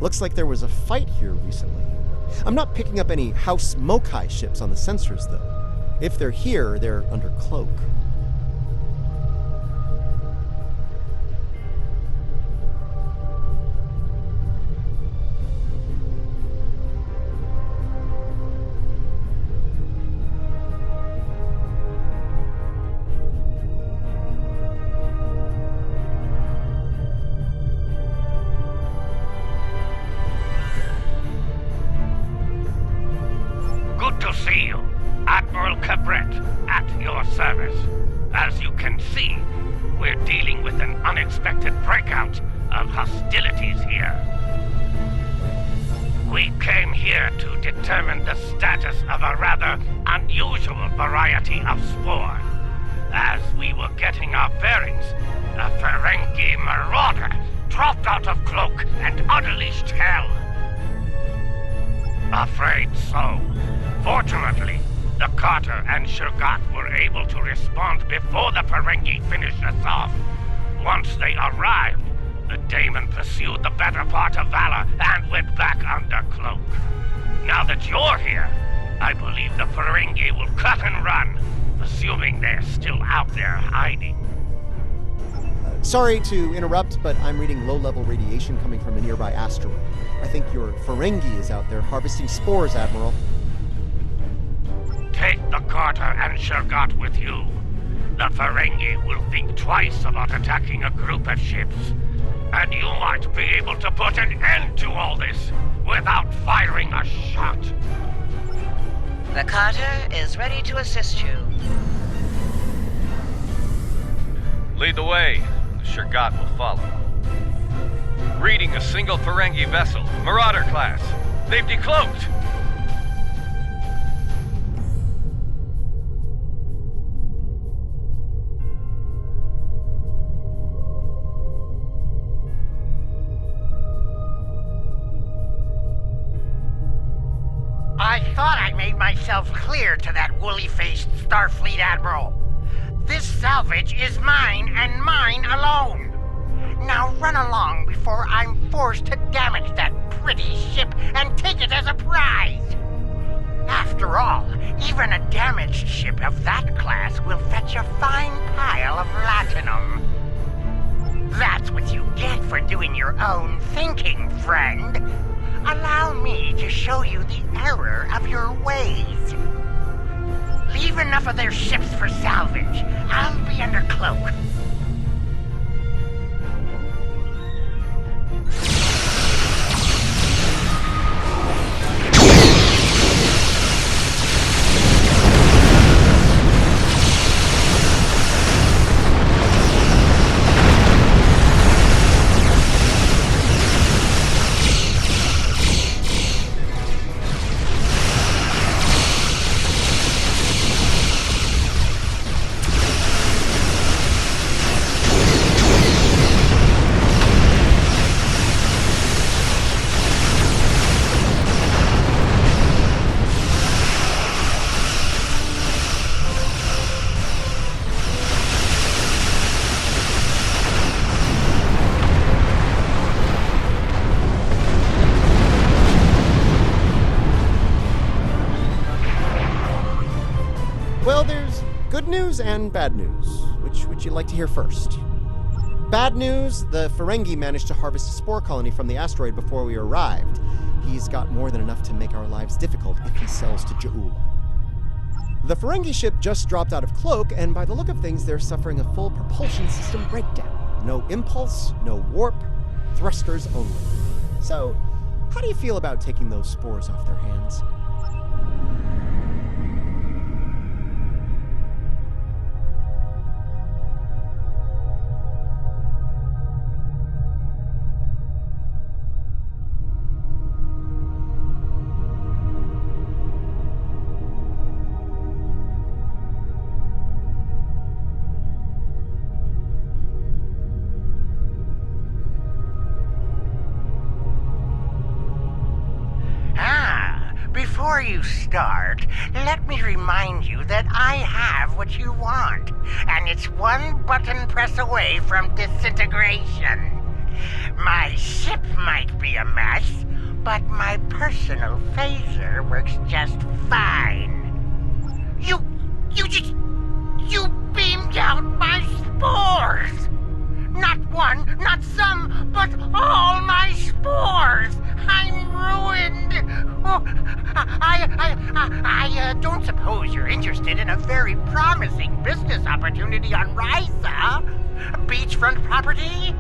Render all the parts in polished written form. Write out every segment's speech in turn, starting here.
Looks like there was a fight here recently. I'm not picking up any House Mokai ships on the sensors, though. If they're here, they're under cloak. Good to see you. Admiral Cabret, at your service. As you can see, we're dealing with an unexpected breakout of hostilities here. We came here to determine the status of a rather unusual variety of spore. As we were getting our bearings, a Ferengi marauder dropped out of cloak and unleashed hell. Afraid so. Fortunately, the Carter and Shurgat were able to respond before the Ferengi finished us off. Once they arrived, the Daemon pursued the better part of Valor and went back under cloak. Now that you're here, I believe the Ferengi will cut and run, assuming they're still out there hiding. Sorry to interrupt, but I'm reading low-level radiation coming from a nearby asteroid. I think your Ferengi is out there harvesting spores, Admiral. Take the Carter and Shurgat with you. The Ferengi will think twice about attacking a group of ships. And you might be able to put an end to all this without firing a shot. The Carter is ready to assist you. Lead the way. The Shurgat will follow. Reading a single Ferengi vessel, Marauder class. They've decloaked. I thought I made myself clear to that woolly-faced Starfleet Admiral. This salvage is mine and mine alone. Now run along before I'm forced to damage that pretty ship and take it as a prize. After all, even a damaged ship of that class will fetch a fine pile of latinum. That's what you get for doing your own thinking, friend. Allow me to show you the error of your ways. Leave enough of their ships for salvage. I'll be under cloak. Well, there's good news and bad news. Which would you like to hear first? Bad news, the Ferengi managed to harvest a spore colony from the asteroid before we arrived. He's got more than enough to make our lives difficult if he sells to Ja'ula. The Ferengi ship just dropped out of cloak, and by the look of things, they're suffering a full propulsion system breakdown. No impulse, no warp, thrusters only. So, how do you feel about taking those spores off their hands? Before you start, let me remind you that I have what you want, and it's one button press away from disintegration. My ship might be a mess, but my personal phaser works just fine. You beamed out my spores! Not one, not some, but all my spores! I'm ruined! Oh, I don't suppose you're interested in a very promising business opportunity on Ryza? Beachfront property?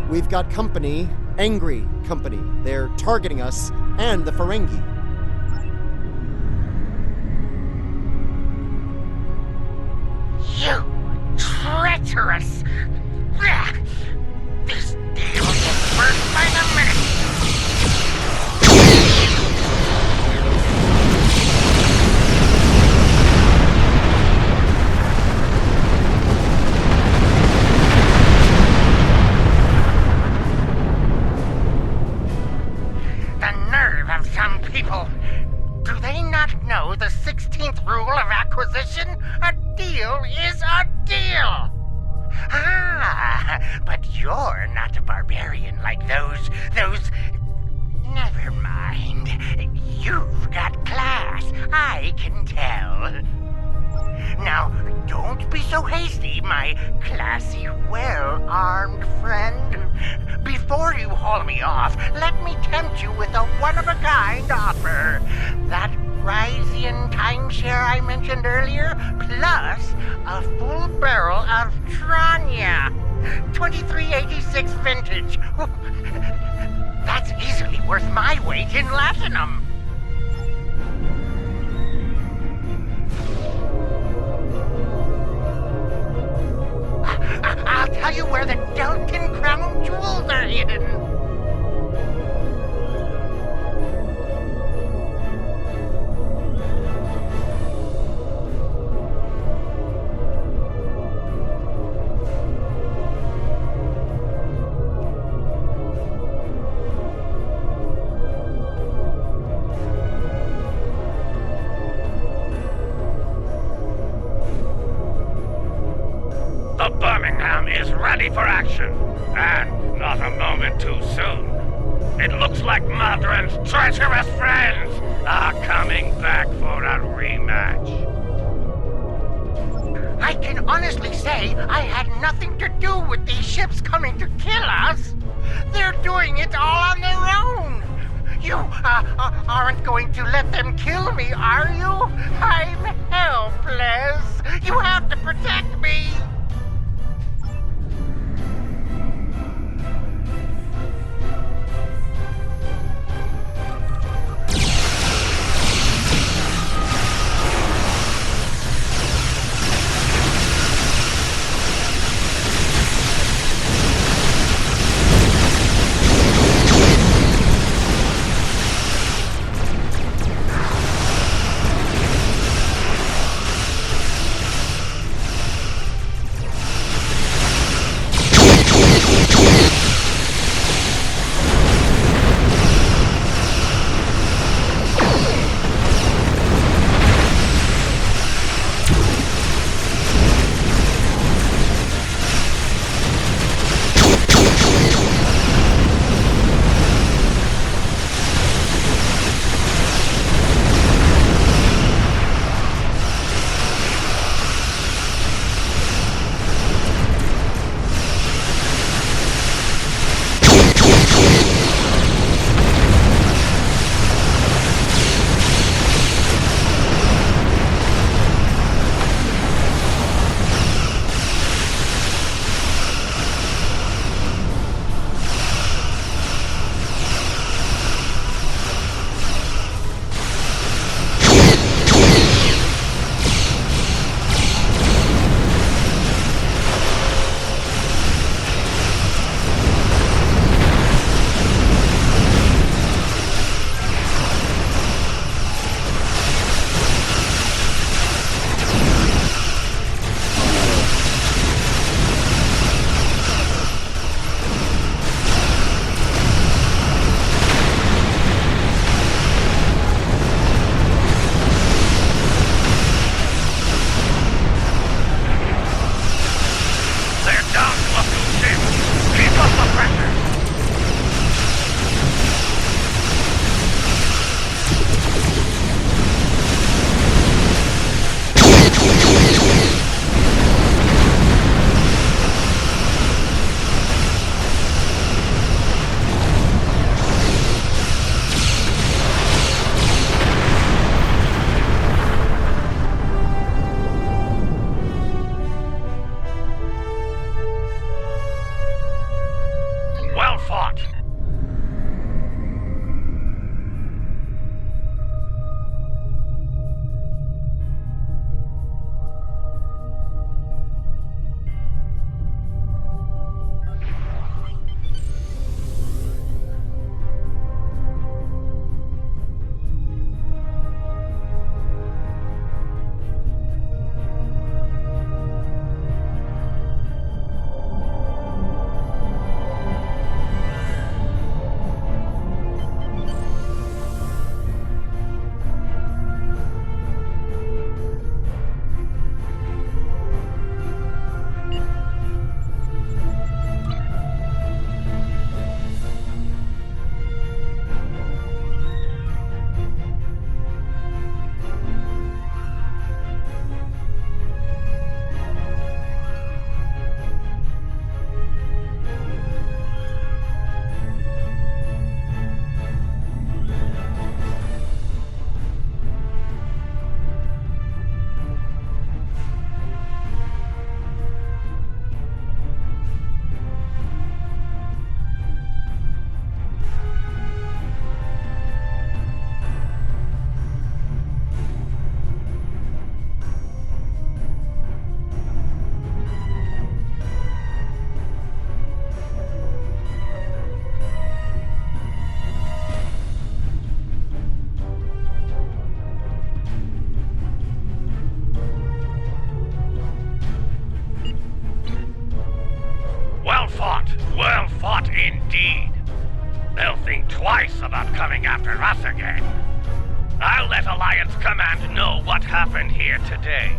We've got company, angry company. They're targeting us and the Ferengi. You treacherous! This deal gets worse by the minute! The nerve of some people! Do they not know the 16th rule of acquisition? A deal is a deal! Ah, but you're not a barbarian like those... Never mind. You've got class, I can tell. Now, don't be so hasty, my classy, well-armed friend. Before you haul me off, let me tempt you with a one-of-a-kind offer. That Ryzian timeshare I mentioned earlier, plus a full barrel of Tranya. 2386 vintage. That's easily worth my weight in latinum. I'll tell you where the Delkin Crown jewels are hidden. The Birmingham is ready for action, and not a moment too soon. It looks like Madron's treacherous friends are coming back for a rematch. I can honestly say I had nothing to do with these ships coming to kill us. They're doing it all on their own. You aren't going to let them kill me, are you? I'm helpless. You have to protect me. about coming after us again. I'll let Alliance Command know what happened here today.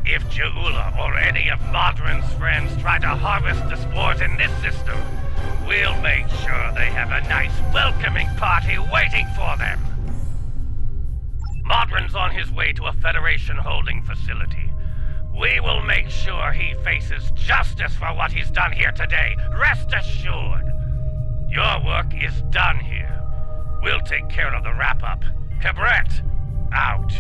If Jaula or any of Modron's friends try to harvest the spores in this system, we'll make sure they have a nice welcoming party waiting for them. Modron's on his way to a Federation holding facility. We will make sure he faces justice for what he's done here today. Rest assured. Your work is done here. We'll take care of the wrap-up. Cabret, out.